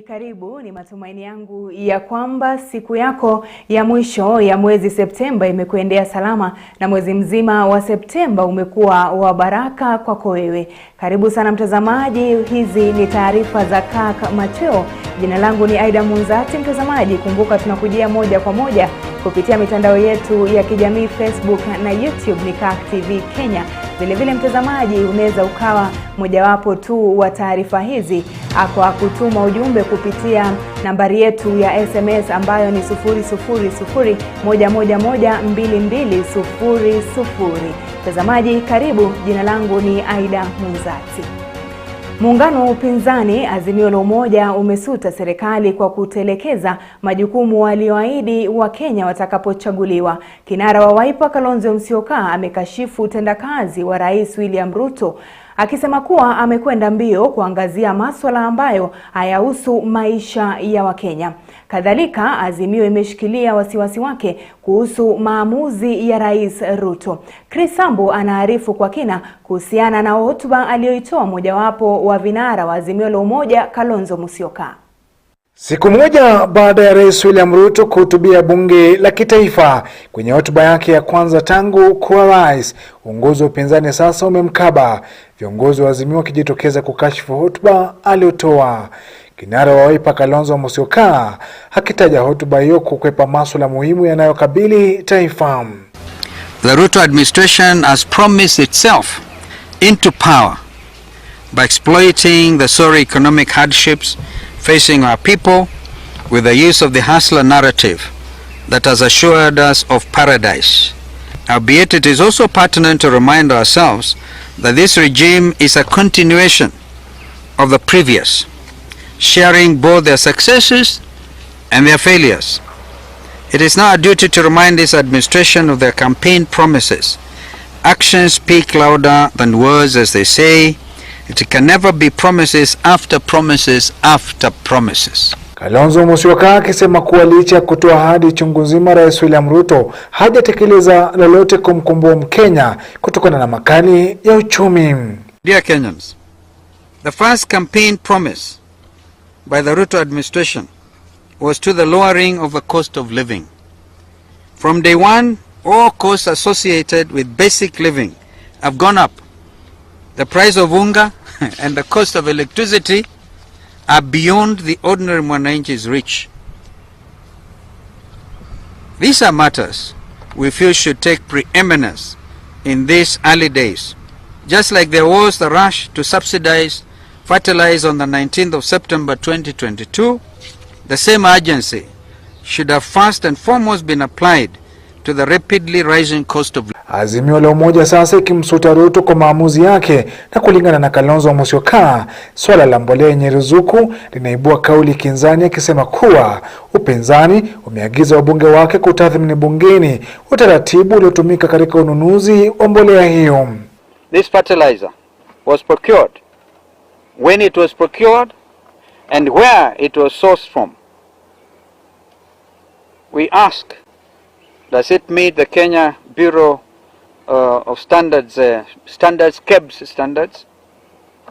Karibu, ni matumaini yangu ya kwamba siku yako ya mwisho ya mwezi Septemba imekuendea salama na mwezi mzima wa Septemba umekuwa wa baraka kwako wewe. Karibu sana mtazamaji, hizi ni taarifa za Kirk Machweo. Jina langu ni Aidah Munzatsi. Mtazamaji, kumbuka tunakujia moja kwa moja kupitia mitandao yetu ya kijamii Facebook na YouTube ni Kirk TV Kenya. Vile mtazamaji, unaweza ukawa mojawapo tu wa taarifa hizi kwa kutuma ujumbe kupitia nambari yetu ya SMS ambayo ni 00011122200. Mtazamaji, karibu. Jina langu ni Aidah Munzatsi. Muungano wa upinzani Azimio la Umoja umesuta serikali kwa kutelekeza majukumu walioahidi wa Kenya watakapochaguliwa. Kinara wa Wiper Kalonzo Musyoka amekashifu utendakazi wa Rais William Ruto, akisema kuwa amekwenda mbio kuangazia masuala ambayo hayahusu maisha ya Wakenya. Kadhalika, Azimio imeshikilia wasiwasi wake kuhusu maamuzi ya Rais Ruto. Chris Sambu anaarifu kwa kina kuhusiana na hotuba aliyoitoa mojawapo wa vinara wa Azimio la Umoja Kalonzo Musyoka. Siku moja baada ya Rais William Ruto kuhutubia bunge la kitaifa, kwenye hotuba yake ya kwanza tangu kuwa rais, uongozi wa upinzani sasa umemkaba, viongozi wa Azimio wakijitokeza kukashifu hotuba aliyotoa. Kinara wa Wiper Kalonzo Musyoka akitaja hotuba hiyo kukwepa masuala muhimu yanayokabili taifa. The Ruto administration has promised itself into power by exploiting the sorry economic hardships facing our people with the use of the hustler narrative that has assured us of paradise. Albeit it is also pertinent to remind ourselves that this regime is a continuation of the previous, sharing both their successes and their failures. It is now a duty to remind this administration of their campaign promises. Actions speak louder than words, as they say. It can never be promises after promises after promises. Kalonzo Musyoka akisema kuwa licha ya kutoa ahadi chungu nzima, Rais William Ruto hajatekeleza lolote kumkomboa Mkenya kutokana na makali ya uchumi. Dear Kenyans, the first campaign promise by the Ruto administration was to the lowering of the cost of living. From day one, all costs associated with basic living have gone up. The price of unga and the cost of electricity are beyond the ordinary mwananchi's reach. These are matters we feel should take preeminence in these early days. Just like there was the rush to subsidize fertilizer on the 19th of September 2022, the same urgency should have first and foremost been applied to the rapidly rising cost of living. Azimio la Umoja sasa ikimsuta Ruto kwa maamuzi yake, na kulingana na Kalonzo Musyoka, swala la mbolea yenye ruzuku linaibua kauli kinzani, akisema kuwa upinzani umeagiza wabunge wake kutathmini bungeni utaratibu uliotumika katika ununuzi wa mbolea hiyo. This fertilizer was procured, when it was procured, and where it was sourced from. We ask, does it meet the Kenya Bureau of Standards, KEBS standards?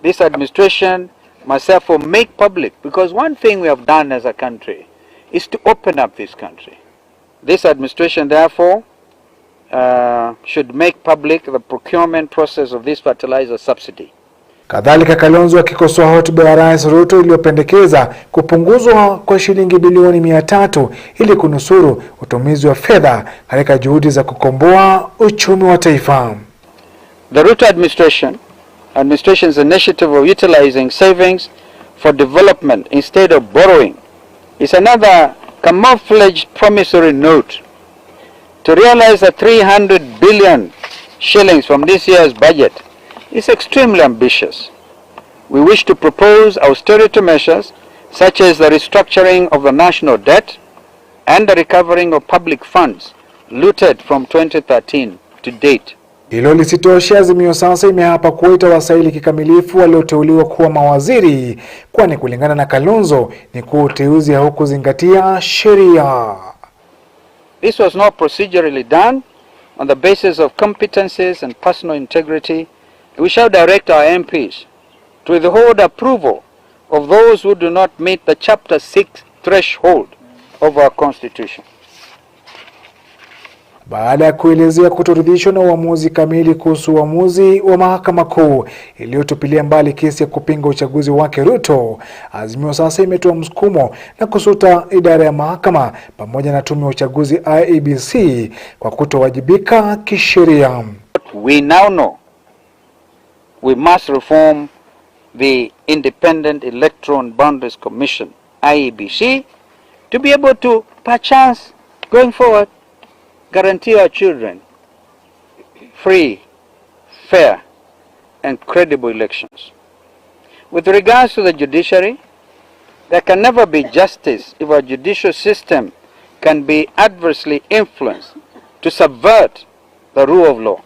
This administration must therefore make public, because one thing we have done as a country is to open up this country. This administration therefore should make public the procurement process of this fertilizer subsidy. Kadhalika, Kalonzo akikosoa hotuba ya Rais Ruto iliyopendekeza kupunguzwa kwa shilingi bilioni 300 ili kunusuru utumizi wa fedha katika juhudi za kukomboa uchumi wa taifa. The Ruto administration's initiative of utilizing savings for development instead of borrowing is another camouflaged promissory note. To realize the 300 billion shillings from this year's budget is extremely ambitious. We wish to propose austerity measures such as the restructuring of the national debt and the recovering of public funds looted from 2013 to date. Hilo lisitoshe, Azimio sasa imeapa kuita wasaili kikamilifu walioteuliwa kuwa mawaziri, kwani kulingana na Kalonzo ni kuwa uteuzi haukuzingatia sheria. This was not procedurally done on the basis of competencies and personal integrity. We shall direct our MPs to withhold approval of those who do not meet the Chapter 6 threshold of our Constitution. Baada ya kuelezea kutoridhishwa na uamuzi kamili kuhusu uamuzi wa Mahakama Kuu iliyotupilia mbali kesi ya kupinga uchaguzi wake Ruto, Azimio sasa imetoa msukumo na kusuta idara ya mahakama pamoja na tume ya uchaguzi IEBC kwa kutowajibika kisheria. We now know we must reform the Independent Electoral and Boundaries Commission, IEBC, to be able to, perchance, going forward, guarantee our children free, fair, and credible elections. With regards to the judiciary, there can never be justice if our judicial system can be adversely influenced to subvert the rule of law.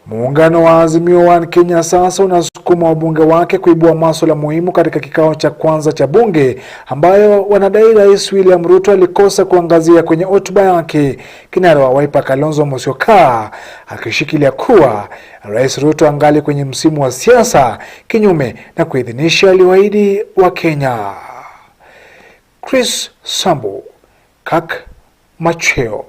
Muungano wa Azimio One Kenya sasa unasukuma wabunge wake kuibua masuala muhimu katika kikao cha kwanza cha bunge ambayo wanadai Rais William Ruto alikosa kuangazia kwenye hotuba yake. Kinara wa Wiper Kalonzo Musyoka akishikilia kuwa Rais Ruto angali kwenye msimu wa siasa kinyume na kuidhinisha aliyoahidi wa Kenya. Chris Sambu, Kirk Machweo.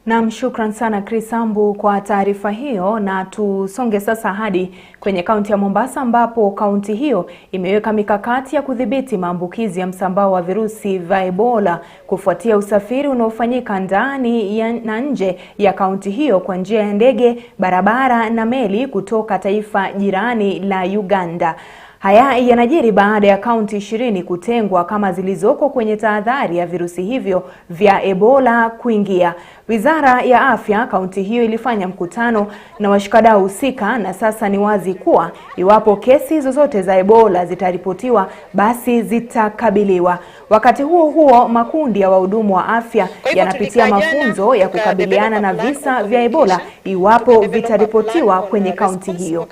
Naam, shukran sana Chris Sambu kwa taarifa hiyo, na tusonge sasa hadi kwenye kaunti ya Mombasa ambapo kaunti hiyo imeweka mikakati ya kudhibiti maambukizi ya msambao wa virusi vya Ebola kufuatia usafiri unaofanyika ndani na nje ya kaunti hiyo kwa njia ya ndege, barabara na meli kutoka taifa jirani la Uganda. Haya yanajiri baada ya kaunti 20 kutengwa kama zilizoko kwenye tahadhari ya virusi hivyo vya Ebola kuingia. Wizara ya Afya kaunti hiyo ilifanya mkutano na washikadau husika, na sasa ni wazi kuwa iwapo kesi zozote za Ebola zitaripotiwa basi zitakabiliwa. Wakati huo huo, makundi ya wahudumu wa afya yanapitia mafunzo ya kukabiliana na visa vya Ebola iwapo vitaripotiwa kwenye kaunti hiyo.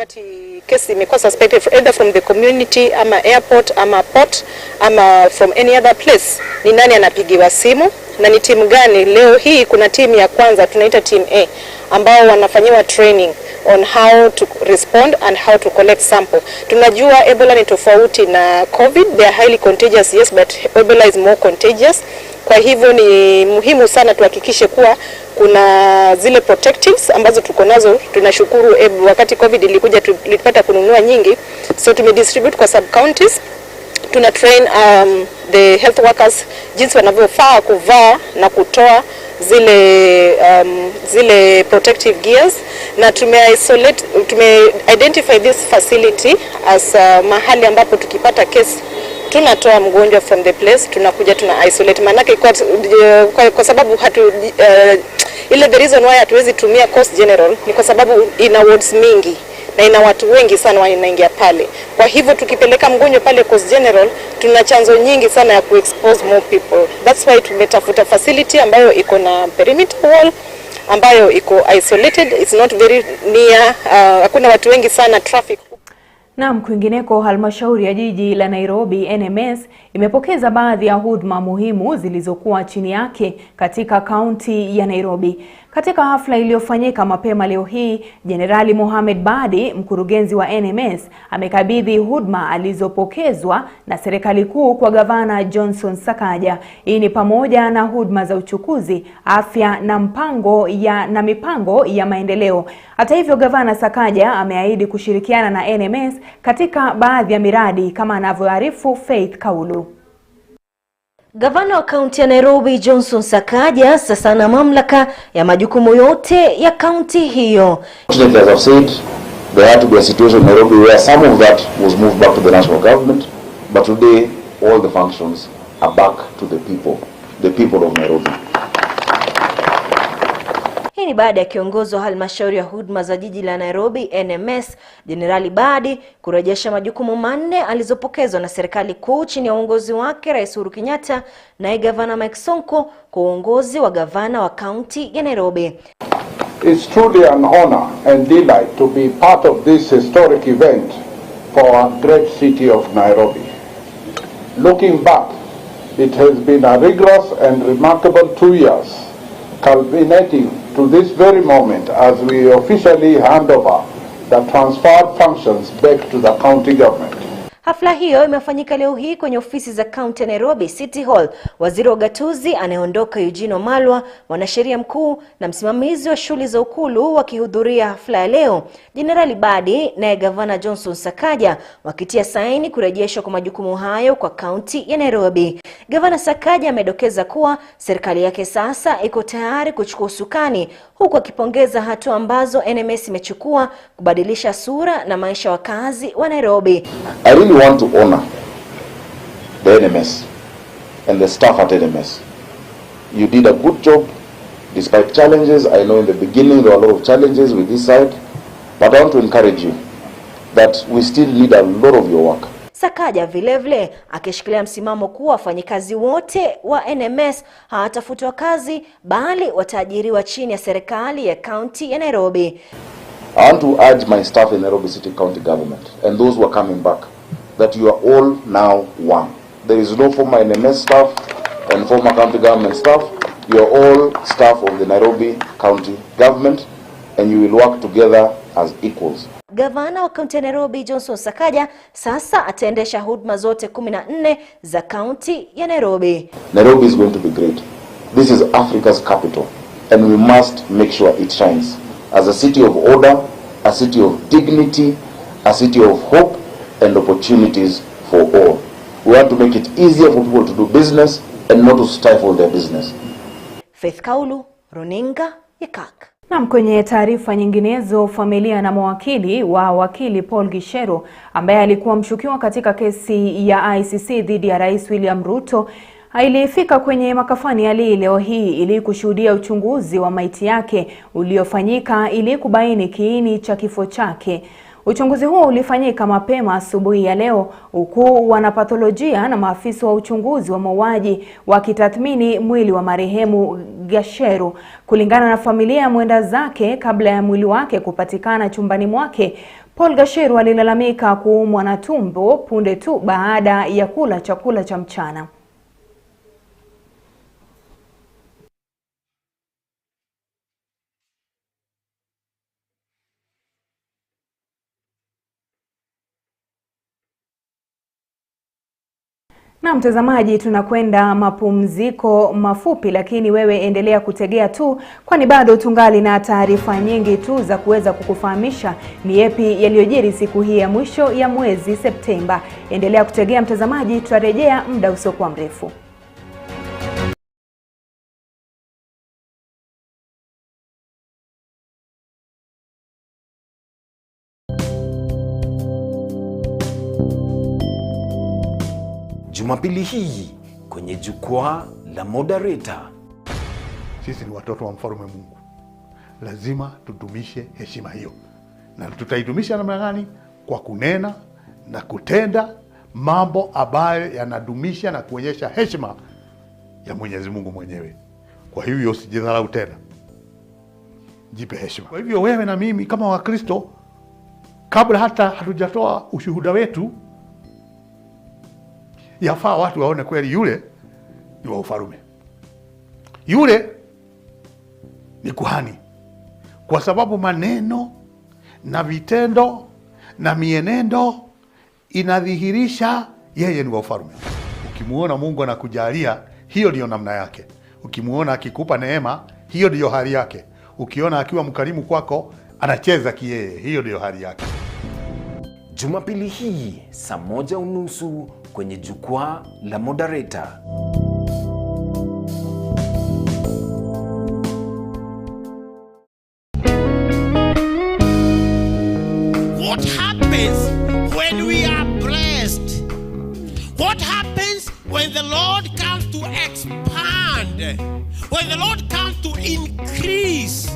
Kesi imekuwa suspected either from the community ama airport ama port ama from any other place, ni nani anapigiwa simu na ni timu gani? Leo hii kuna timu ya kwanza tunaita team A ambao wanafanyiwa training on how to respond and how to collect sample. Tunajua Ebola ni tofauti na COVID, they are highly contagious, yes, but Ebola is more contagious. Kwa hivyo ni muhimu sana tuhakikishe kuwa kuna zile protectives ambazo tuko nazo. Tunashukuru wakati COVID ilikuja tulipata kununua nyingi, so tumedistribute kwa sub counties. Tuna train the health workers jinsi wanavyofaa kuvaa na kutoa zile protective gears, na tume identify this facility as mahali ambapo tukipata case tunatoa mgonjwa from the place, tunakuja tuna isolate. Manake kwa sababu ile the reason why hatuwezi tumia Coast General ni kwa sababu ina wards mingi na ina watu wengi sana wanaingia pale. Kwa hivyo tukipeleka mgonjwa pale Coast General tuna chanzo nyingi sana ya kuexpose more people. That's why tumetafuta facility ambayo iko na perimeter wall, ambayo iko isolated, it's not very near, hakuna watu wengi sana, traffic. Naam, kwingineko, halmashauri ya jiji la Nairobi NMS imepokeza baadhi ya huduma muhimu zilizokuwa chini yake katika kaunti ya Nairobi. Katika hafla iliyofanyika mapema leo hii, Jenerali Mohamed Badi, mkurugenzi wa NMS, amekabidhi huduma alizopokezwa na serikali kuu kwa Gavana Johnson Sakaja. Hii ni pamoja na huduma za uchukuzi, afya na mipango ya maendeleo. Hata hivyo, Gavana Sakaja ameahidi kushirikiana na NMS katika baadhi ya miradi kama anavyoarifu Faith Kaulu. Gavana wa kaunti ya Nairobi Johnson Sakaja sasa ana mamlaka ya majukumu yote ya kaunti hiyo. As I've said, there had to be a situation in Nairobi where some of that was moved back to the national government, but today all the functions are back to the people of Nairobi. Hii ni baada ya kiongozi wa halmashauri ya huduma za jiji la Nairobi NMS Jenerali Badi kurejesha majukumu manne alizopokezwa na serikali kuu chini ya uongozi wake Rais Uhuru Kenyatta na Gavana Mike Sonko kwa uongozi wa gavana wa kaunti ya Nairobi. It's truly an honor and delight to be part of this historic event for our great city of Nairobi. Looking back, it has been a rigorous and remarkable 2 years, culminating to this very moment as we officially hand over the transferred functions back to the county government. Hafla hiyo imefanyika leo hii kwenye ofisi za kaunti ya Nairobi City Hall. Waziri wa Ugatuzi anayeondoka Eugene Wamalwa, mwanasheria mkuu na msimamizi wa shughuli za Ukulu wakihudhuria hafla ya leo. Jenerali Badi na Gavana Johnson Sakaja wakitia saini kurejeshwa kwa majukumu hayo kwa kaunti ya Nairobi. Gavana Sakaja amedokeza kuwa serikali yake sasa iko tayari kuchukua usukani, huku akipongeza hatua ambazo NMS imechukua kubadilisha sura na maisha ya wakazi wa Nairobi. I really want to honor the NMS and the staff at NMS. You did a good job despite challenges. I know in the beginning there were a lot of challenges with this side, but I want to encourage you that we still need a lot of your work. Sakaja vilevile akishikilia msimamo kuwa wafanyikazi wote wa NMS hawatafutwa kazi bali wataajiriwa chini ya serikali ya kaunti ya Nairobi. I want to urge my staff in Nairobi City County Government and those who are coming back that you are all now one. There is no former NMS staff and former county government staff. You are all staff of the Nairobi County Government and you will work together as equals. Gavana wa kaunti ya Nairobi Johnson Sakaja sasa ataendesha huduma zote 14 za kaunti ya Nairobi. Nairobi is going to be great. This is Africa's capital and we must make sure it shines as a city of order, a city of dignity, a city of hope and opportunities for all. We want to make it easier for people to do business and not to stifle their business. Faith Kaulu, Runinga ya Kirk. Na kwenye taarifa nyinginezo, familia na mawakili wa wakili Paul Gishero ambaye alikuwa mshukiwa katika kesi ya ICC dhidi ya Rais William Ruto ilifika kwenye makafani ya leo hii ili kushuhudia uchunguzi wa maiti yake uliofanyika ili kubaini kiini cha kifo chake. Uchunguzi huo ulifanyika mapema asubuhi ya leo, huku wanapatholojia na maafisa wa uchunguzi wa mauaji wakitathmini mwili wa marehemu Gishero. Kulingana na familia ya mwenda zake, kabla ya mwili wake kupatikana chumbani mwake, Paul Gishero alilalamika kuumwa na tumbo punde tu baada ya kula chakula cha mchana. Na mtazamaji, tunakwenda mapumziko mafupi, lakini wewe endelea kutegea tu, kwani bado tungali na taarifa nyingi tu za kuweza kukufahamisha ni yapi yaliyojiri siku hii ya mwisho ya mwezi Septemba. Endelea kutegea mtazamaji, tutarejea muda usiokuwa mrefu. Jumapili hii kwenye jukwaa la moderator. Sisi ni watoto wa mfalme Mungu. Lazima tudumishe heshima hiyo. Na tutaidumisha namna gani? Kwa kunena na kutenda mambo ambayo yanadumisha na kuonyesha heshima ya Mwenyezi Mungu mwenyewe. Kwa hivyo usijidharau tena. Jipe heshima. Kwa hivyo wewe na mimi kama Wakristo, kabla hata hatujatoa ushuhuda wetu, yafaa watu waone kweli yule ni wa ufalme. Yule ni kuhani. Kwa sababu maneno na vitendo na mienendo inadhihirisha yeye ni wa ufalme. Ukimuona Mungu anakujalia, hiyo ndio namna yake. Ukimuona akikupa neema, hiyo ndio hali yake. Ukiona akiwa mkarimu kwako, anacheza kiyeye, hiyo ndio hali yake. Jumapili hii saa 1:30 kwenye jukwaa la moderator. What happens when we are blessed? What happens when the Lord comes to expand? When the Lord comes to increase?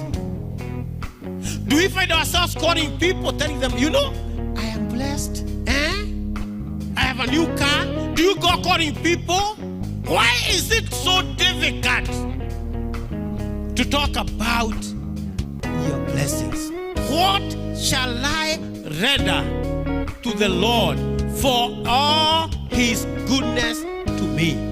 Do we find ourselves calling people, telling them, you know, I am blessed, I have a new car? Do you go calling people? Why is it so difficult to talk about your blessings? What shall I render to the Lord for all his goodness to me?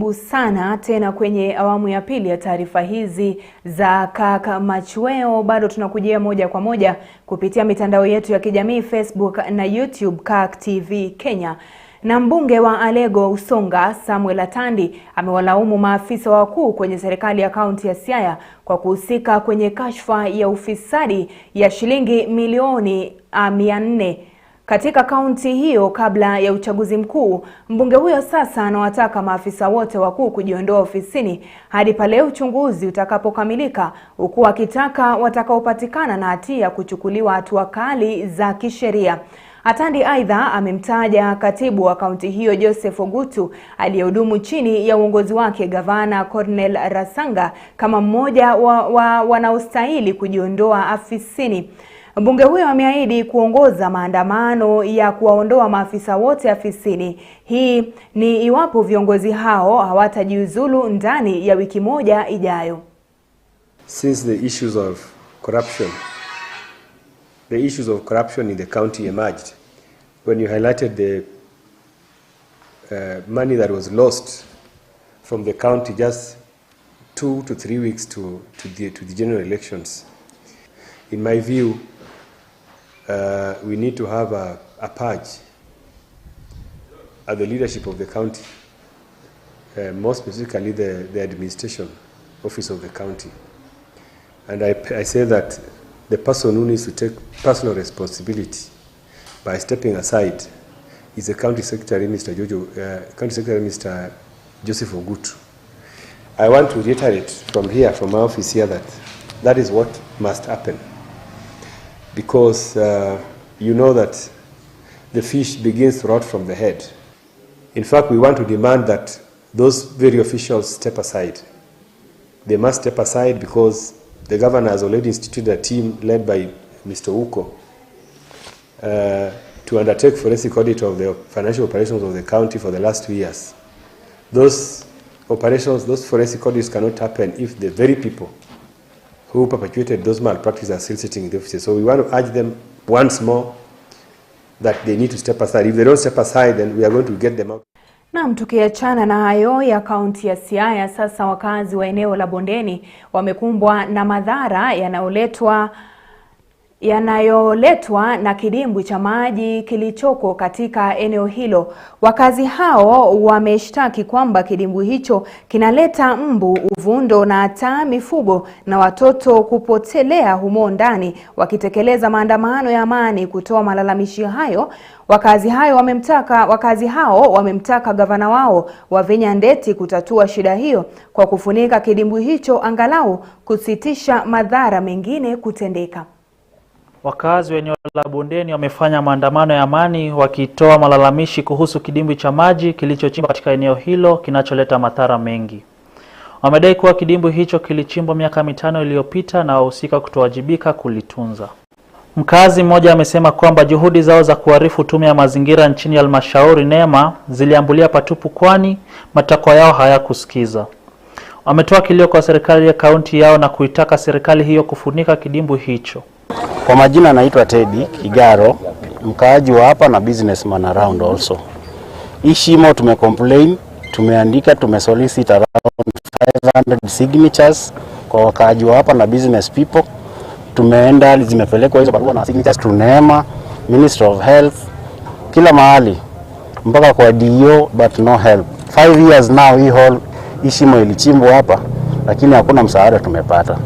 Karibu sana tena kwenye awamu ya pili ya taarifa hizi za Kirk Machweo. Bado tunakujia moja kwa moja kupitia mitandao yetu ya kijamii Facebook na YouTube Kirk TV Kenya. Na mbunge wa Alego Usonga Samuel Atandi amewalaumu maafisa wakuu kwenye serikali ya kaunti ya Siaya kwa kuhusika kwenye kashfa ya ufisadi ya shilingi milioni 400 katika kaunti hiyo kabla ya uchaguzi mkuu. Mbunge huyo sasa anawataka maafisa wote wakuu kujiondoa ofisini hadi pale uchunguzi utakapokamilika, huku akitaka watakaopatikana na hatia kuchukuliwa hatua kali za kisheria. Atandi aidha amemtaja katibu wa kaunti hiyo Joseph Ogutu aliyehudumu chini ya uongozi wake Gavana Cornel Rasanga kama mmoja wa wanaostahili kujiondoa afisini. Mbunge huyo ameahidi kuongoza maandamano ya kuwaondoa maafisa wote afisini. Hii ni iwapo viongozi hao hawatajiuzulu ndani ya wiki moja ijayo. Since the issues of corruption in the county emerged, when you highlighted the money that was lost from the county just 2 to 3 weeks to the general elections, in my view, we need to have a purge at the leadership of the county, more specifically the administration office of the county. And I say that the person who needs to take personal responsibility by stepping aside is the County Secretary, Mr. Joseph Ogutu. I want to reiterate from here, from my office here, that is what must happen. Because you know that the fish begins to rot from the head. In fact, we want to demand that those very officials step aside. They must step aside because the governor has already instituted a team led by Mr. Uko to undertake forensic audit of the financial operations of the county for the last 2 years. Those operations, those forensic audits cannot happen if the very people who perpetuated those malpractices are still sitting in the offices. So we want to urge them once more that they need to step aside. If they don't step aside, then we are going to get them out. Na tukiachana na hayo ya kaunti ya Siaya, sasa wakazi wa eneo la Bondeni wamekumbwa na madhara yanayoletwa na kidimbwi cha maji kilichoko katika eneo hilo. Wakazi hao wameshtaki kwamba kidimbwi hicho kinaleta mbu, uvundo na hata mifugo na watoto kupotelea humo ndani. Wakitekeleza maandamano ya amani kutoa malalamishi hayo, wakazi hao wamemtaka gavana wao Wavinya Ndeti kutatua shida hiyo kwa kufunika kidimbwi hicho angalau kusitisha madhara mengine kutendeka. Wakazi wa eneo la Bondeni wamefanya maandamano ya amani wakitoa malalamishi kuhusu kidimbwi cha maji kilichochimbwa katika eneo hilo kinacholeta madhara mengi. Wamedai kuwa kidimbwi hicho kilichimbwa miaka 5 iliyopita na wahusika kutowajibika kulitunza. Mkazi mmoja amesema kwamba juhudi zao za kuarifu tume ya mazingira nchini ya halmashauri NEMA ziliambulia patupu kwani matakwa yao hayakusikiza. Wametoa kilio kwa serikali ya kaunti yao na kuitaka serikali hiyo kufunika kidimbwi hicho. Kwa majina naitwa Teddy Kigaro, mkaaji wa hapa na businessman around also. Hii shimo tumecomplain, tumeandika, tumesolicit around 500 signatures kwa wakaaji wa hapa na business people. Tumeenda, zimepelekwa hizo barua na signatures to NEMA, Ministry of Health, kila mahali mpaka kwa DO, but no help. 5 years now hii shimo ilichimbwa hapa lakini hakuna msaada tumepata.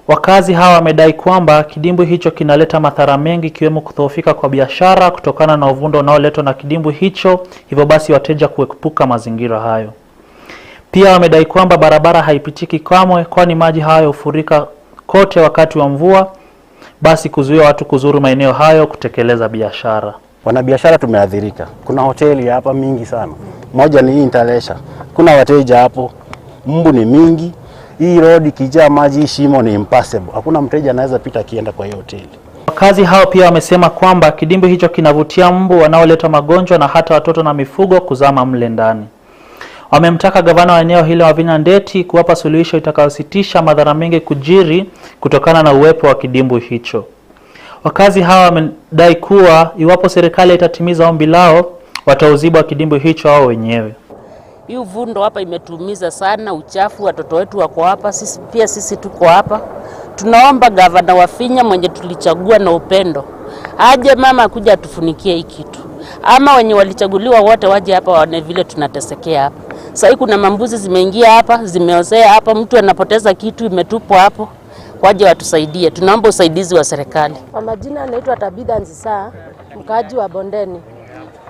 Wakazi hawa wamedai kwamba kidimbwi hicho kinaleta madhara mengi ikiwemo kudhoofika kwa biashara kutokana na uvundo unaoletwa na kidimbwi hicho, hivyo basi wateja kuepuka mazingira hayo. Pia wamedai kwamba barabara haipitiki kamwe kwani maji hayo hufurika kote wakati wa mvua, basi kuzuia watu kuzuru maeneo hayo kutekeleza biashara. Wanabiashara tumeathirika. Kuna hoteli hapa mingi sana. Moja ni Intalesha. Kuna wateja hapo. Mbu ni mingi. Hii road kijaa maji, shimo ni impossible. Hakuna mteja anaweza pita kienda kwa hiyo hoteli. Wakazi hao pia wamesema kwamba kidimbwi hicho kinavutia mbu wanaoleta magonjwa na hata watoto na mifugo kuzama mle ndani. Wamemtaka gavana wa eneo hilo Wavinya Ndeti kuwapa suluhisho itakayositisha madhara mengi kujiri kutokana na uwepo wa kidimbwi hicho. Wakazi hawa wamedai kuwa iwapo serikali itatimiza ombi lao, watauziba kidimbwi hicho wao wenyewe. Hii uvundo hapa imetuumiza sana, uchafu, watoto wetu wako hapa, sisi tuko hapa. Tunaomba gavana Wafinya mwenye tulichagua na upendo, aje mama kuja atufunikie hii kitu. Ama wenye walichaguliwa wote waje hapa waone vile tunatesekea hapa. Sasa kuna mambuzi zimeingia hapa, zimeozea hapa, mtu anapoteza kitu imetupwa hapo. Waje watusaidie. Tunaomba usaidizi wa serikali. Kwa majina naitwa Tabitha Nzisa, mkaaji wa Bondeni.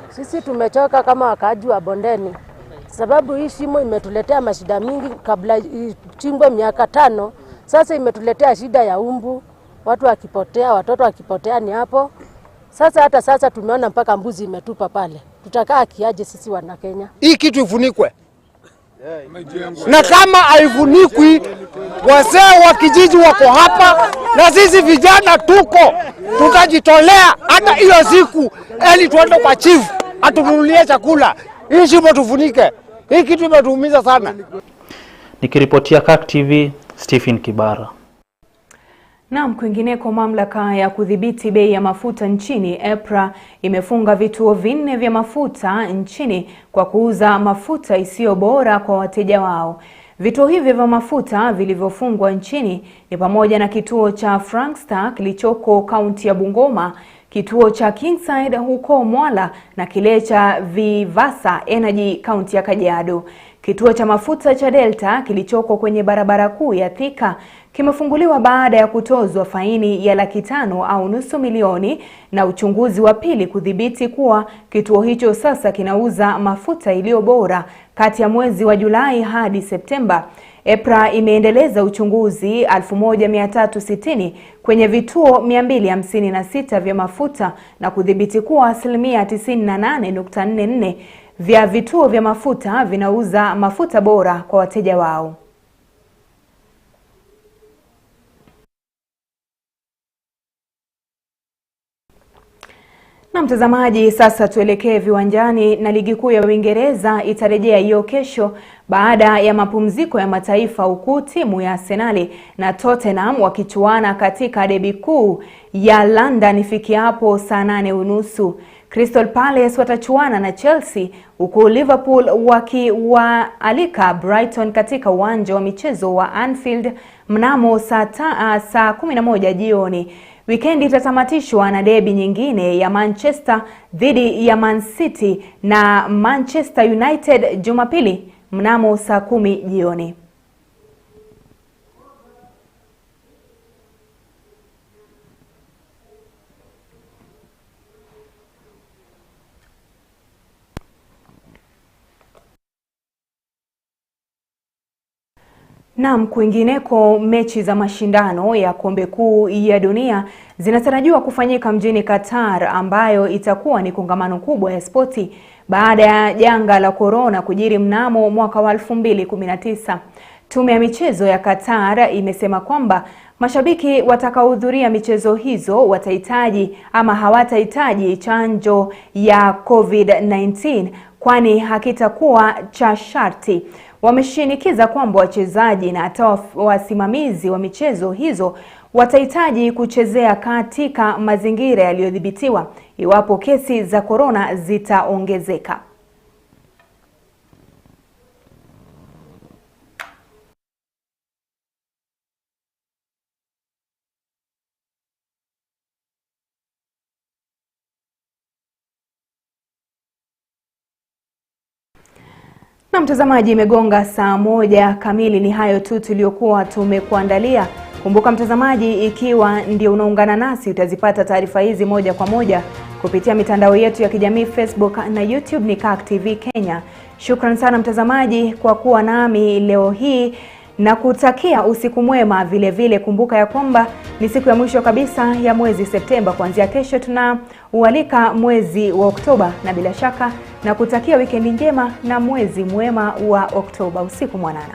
Sisi tumechoka kama wakaaji wa Bondeni. Sababu hii shimo imetuletea mashida mingi kabla ichimbwe miaka 5. Sasa imetuletea shida ya umbu, watu wakipotea, watoto wakipotea ni hapo. Hata sasa tumeona mpaka mbuzi imetupa pale. Tutakaa kiaje sisi wana Kenya? Hii kitu ifunikwe. Na kama haifunikwi, wazee wa kijiji wako hapa na sisi vijana tutajitolea hata hiyo siku ili tuende kwa chief atununulie chakula. Hii shimo tufunike. Hii kitu imetuumiza sana. Nikiripotia Kirk TV, Stephen Kibara. Naam, kwingineko mamlaka ya kudhibiti bei ya mafuta nchini EPRA imefunga vituo 4 vya mafuta nchini kwa kuuza mafuta isiyo bora kwa wateja wao. Vituo hivi vya mafuta vilivyofungwa nchini ni pamoja na kituo cha Frankstar kilichoko kaunti ya Bungoma, kituo cha Kingside huko Mwala na kile cha Vivasa Energy kaunti ya Kajiado. Kituo cha mafuta cha Delta kilichoko kwenye barabara kuu ya Thika kimefunguliwa baada ya kutozwa faini ya $500,000 au nusu milioni na uchunguzi wa pili kudhibiti kuwa kituo hicho sasa kinauza mafuta iliyo bora kati ya mwezi wa Julai hadi Septemba. EPRA imeendeleza uchunguzi 1360 kwenye vituo 256 vya mafuta na kudhibiti kuwa asilimia 98.44 vya vituo vya mafuta vinauza mafuta bora kwa wateja wao. Na mtazamaji, sasa tuelekee viwanjani na ligi kuu ya Uingereza itarejea hiyo kesho baada ya mapumziko ya mataifa, huku timu ya Arsenal na Tottenham wakichuana katika derby kuu ya London ifikiapo saa 8:30. Crystal Palace watachuana na Chelsea, huku Liverpool wakiwaalika Brighton katika uwanja wa michezo wa Anfield mnamo saa 11 jioni. Wikendi itatamatishwa na derby nyingine ya Manchester dhidi ya Man City na Manchester United Jumapili mnamo saa 10 jioni. Naam, kwingineko mechi za mashindano ya kombe kuu ya dunia zinatarajiwa kufanyika mjini Qatar, ambayo itakuwa ni kongamano kubwa ya spoti baada ya janga la corona kujiri mnamo mwaka wa 2019. Tume ya michezo ya Qatar imesema kwamba mashabiki watakaohudhuria michezo hizo watahitaji ama hawatahitaji chanjo ya COVID-19 kwani hakitakuwa cha sharti. Wameshinikiza kwamba wachezaji na hata wasimamizi wa michezo hizo watahitaji kuchezea katika mazingira yaliyodhibitiwa iwapo kesi za corona zitaongezeka. Na mtazamaji, imegonga saa 1 kamili. Ni hayo tu tuliokuwa tumekuandalia. Kumbuka mtazamaji, ikiwa ndio unaungana nasi, utazipata taarifa hizi moja kwa moja kupitia mitandao yetu ya kijamii Facebook na YouTube ni Kirk TV Kenya. Shukran sana mtazamaji kwa kuwa nami leo hii na kutakia usiku mwema. Vile vile kumbuka ya kwamba ni siku ya mwisho kabisa ya mwezi Septemba. Kuanzia kesho tunaualika mwezi wa Oktoba, na bila shaka na kutakia wikendi njema na mwezi mwema wa Oktoba. Usiku mwanana.